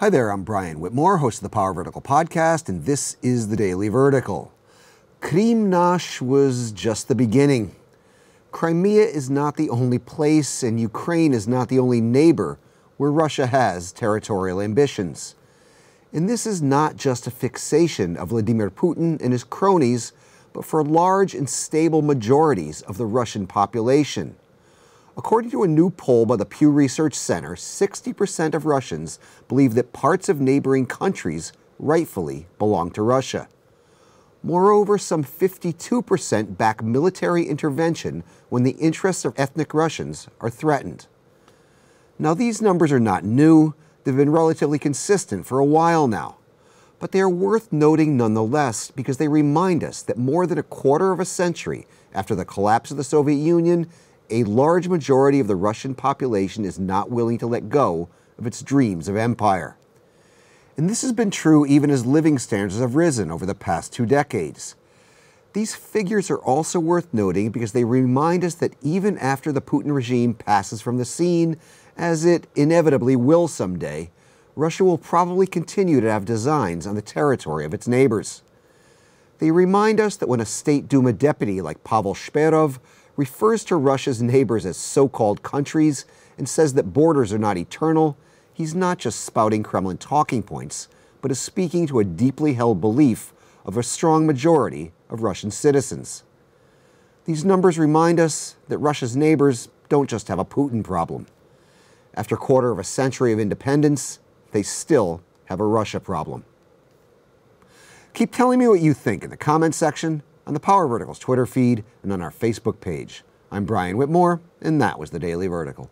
Hi there, I'm Brian Whitmore, host of the Power Vertical podcast, and this is the Daily Vertical. Krim Nash was just the beginning. Crimea is not the only place, and Ukraine is not the only neighbor where Russia has territorial ambitions. And this is not just a fixation of Vladimir Putin and his cronies, but for large and stable majorities of the Russian population. According to a new poll by the Pew Research Center, 60% of Russians believe that parts of neighboring countries rightfully belong to Russia. Moreover, some 52% back military intervention when the interests of ethnic Russians are threatened. Now, these numbers are not new. They've been relatively consistent for a while now. But they are worth noting nonetheless because they remind us that more than a quarter of a century after the collapse of the Soviet Union, a large majority of the Russian population is not willing to let go of its dreams of empire. And this has been true even as living standards have risen over the past 2 decades. These figures are also worth noting because they remind us that even after the Putin regime passes from the scene, as it inevitably will someday, Russia will probably continue to have designs on the territory of its neighbors. They remind us that when a State Duma deputy like Pavel Shperov refers to Russia's neighbors as so-called countries and says that borders are not eternal, he's not just spouting Kremlin talking points, but is speaking to a deeply held belief of a strong majority of Russian citizens. These numbers remind us that Russia's neighbors don't just have a Putin problem. After a quarter of a century of independence, they still have a Russia problem. Keep telling me what you think in the comments section, on the Power Vertical's Twitter feed, and on our Facebook page. I'm Brian Whitmore, and that was the Daily Vertical.